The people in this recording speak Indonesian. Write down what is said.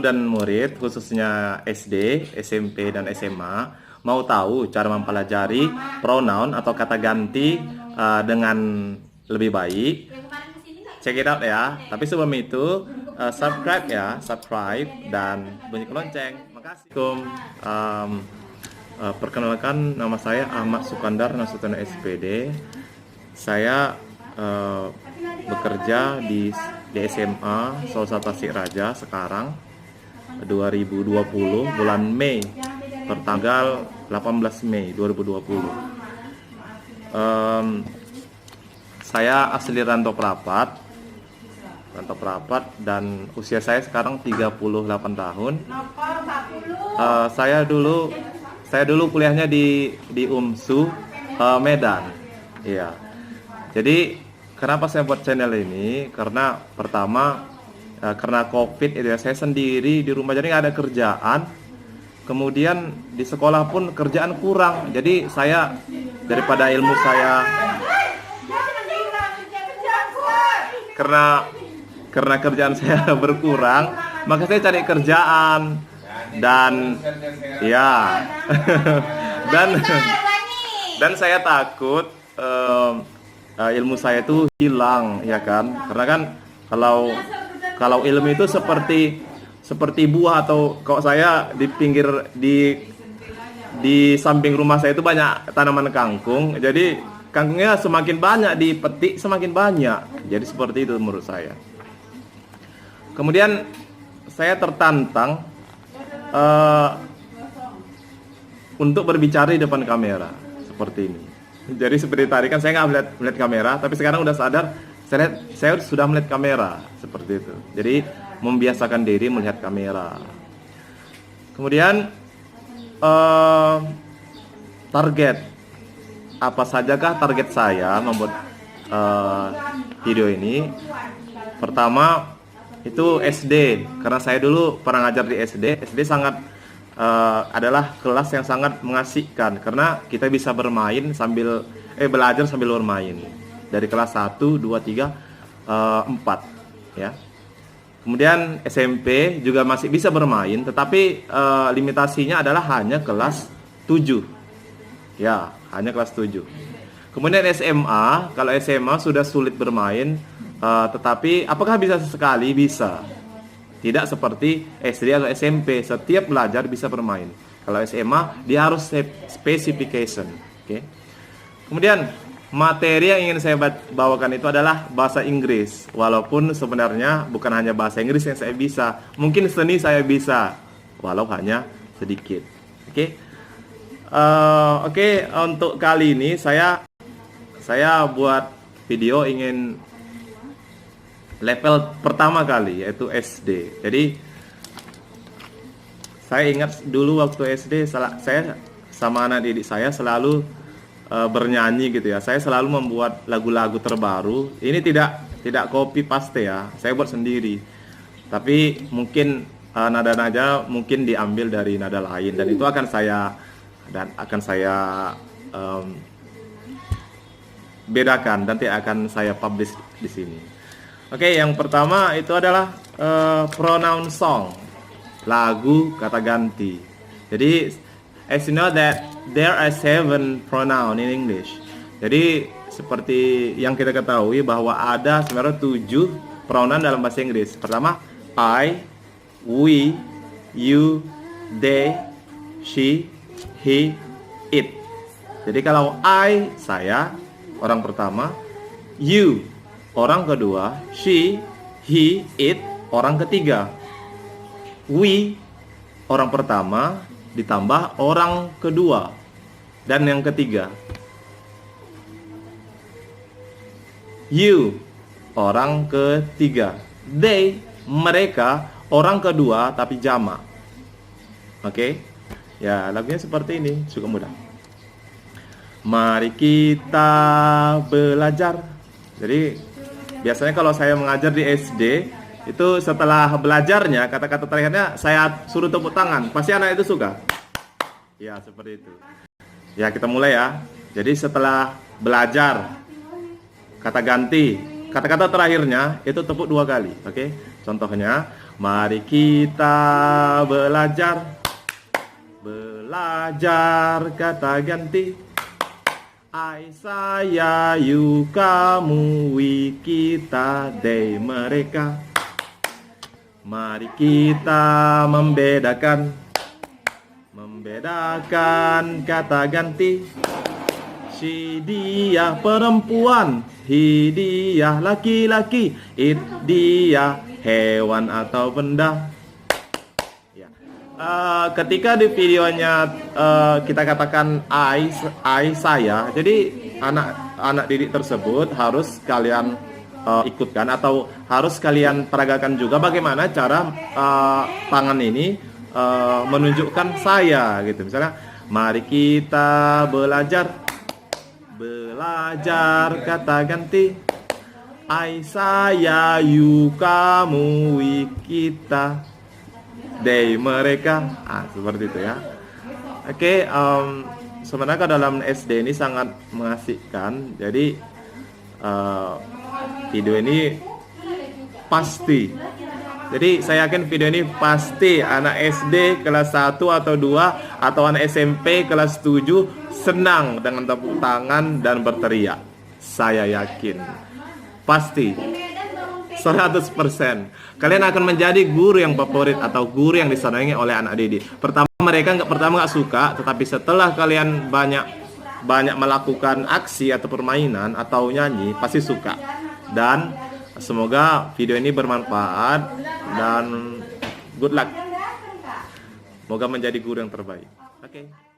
guru dan murid, khususnya SD, SMP, dan SMA, mau tahu cara mempelajari pronoun atau kata ganti dengan lebih baik, check it out ya. Tapi sebelum itu, subscribe ya, subscribe dan bunyikan lonceng. Makasih. Perkenalkan, nama saya Ahmad Sukandar Nasution SPD. Saya bekerja di SMA Salsa Tasik Raja sekarang 2020 bulan Mei, pertanggal 18 Mei 2020. Saya asli Rantau Prapat dan usia saya sekarang 38 tahun. Saya dulu kuliahnya di UMSU Medan. Iya. Jadi kenapa saya buat channel ini? Karena pertama karena COVID itu ya, saya sendiri di rumah jadi nggak ada kerjaan. Kemudian di sekolah pun kerjaan kurang. Jadi saya daripada ilmu saya karena kerjaan saya berkurang, maka saya cari kerjaan dan ya dan saya takut ilmu saya itu hilang, ya kan? Karena kan kalau ilmu itu seperti buah, atau kalau saya di samping rumah saya itu banyak tanaman kangkung. Jadi kangkungnya semakin banyak dipetik semakin banyak. Jadi seperti itu menurut saya. Kemudian saya tertantang untuk berbicara di depan kamera seperti ini. Jadi seperti tadi kan saya nggak melihat kamera, tapi sekarang udah sadar saya sudah melihat kamera seperti itu. Jadi membiasakan diri melihat kamera. Kemudian target apa sajakah target saya membuat video ini? Pertama itu SD, karena saya dulu pernah ngajar di SD. SD sangat adalah kelas yang sangat mengasihkan karena kita bisa bermain sambil belajar sambil bermain dari kelas 1, 2, 3, 4 ya. Kemudian SMP juga masih bisa bermain, tetapi limitasinya adalah hanya kelas 7 ya, hanya kelas 7. Kemudian SMA, kalau SMA sudah sulit bermain, tetapi apakah bisa sesekali? Bisa. Tidak seperti SD atau SMP, setiap belajar bisa bermain. Kalau SMA, dia harus specification. Okay? Kemudian, materi yang ingin saya bawakan itu adalah bahasa Inggris. Walaupun sebenarnya bukan hanya bahasa Inggris yang saya bisa. Mungkin seni saya bisa, walau hanya sedikit. Oke? Untuk kali ini saya buat video ingin level pertama kali, yaitu SD. Jadi saya ingat dulu waktu SD saya sama anak didik saya selalu bernyanyi gitu ya. Saya selalu membuat lagu-lagu terbaru. Ini tidak copy paste ya, saya buat sendiri. Tapi mungkin nada-nada mungkin diambil dari nada lain, dan itu akan saya bedakan, nanti akan saya publish di sini. Oke, yang pertama itu adalah pronoun song, lagu kata ganti. Jadi, as you know that there are 7 pronoun in English. Jadi, seperti yang kita ketahui bahwa ada sebenarnya 7 pronoun dalam bahasa Inggris. Pertama, I, we, you, they, she, he, it. Jadi kalau I, saya, orang pertama, you, orang kedua, she, he, it, orang ketiga, we, orang pertama, ditambah orang kedua, dan yang ketiga, you, orang ketiga, they, mereka, orang kedua, tapi jamak. Oke? Ya, lagunya seperti ini, cukup mudah. Mari kita belajar. Jadi biasanya kalau saya mengajar di SD, itu setelah belajarnya, kata-kata terakhirnya saya suruh tepuk tangan. Pasti anak itu suka. Ya, seperti itu. Ya, kita mulai ya. Jadi setelah belajar kata ganti, kata-kata terakhirnya itu tepuk 2 kali. Oke. Contohnya, mari kita belajar. Belajar kata ganti. I, saya, you, kamu, we, kita, they, mereka. Mari kita membedakan kata ganti. Si, dia perempuan, he, dia laki-laki, it, dia hewan atau benda. Ya. Ketika di videonya kita katakan I, saya, jadi anak didik tersebut harus kalian ikutkan atau harus kalian peragakan juga bagaimana cara tangan ini menunjukkan saya gitu. Misalnya, mari kita belajar kata ganti. I, saya, you, kamu, we, kita, they, mereka. Seperti itu ya. Oke, sebenarnya dalam SD ini sangat mengasihkan. Jadi video ini pasti, jadi saya yakin video ini pasti anak SD kelas 1 atau 2 atau anak SMP kelas 7 senang dengan tepuk tangan dan berteriak. Saya yakin pasti 100% kalian akan menjadi guru yang favorit atau guru yang disenangi oleh anak didik. Mereka nggak suka, tetapi setelah kalian banyak melakukan aksi atau permainan atau nyanyi, pasti suka. Dan semoga video ini bermanfaat dan good luck. Semoga menjadi guru yang terbaik. Oke.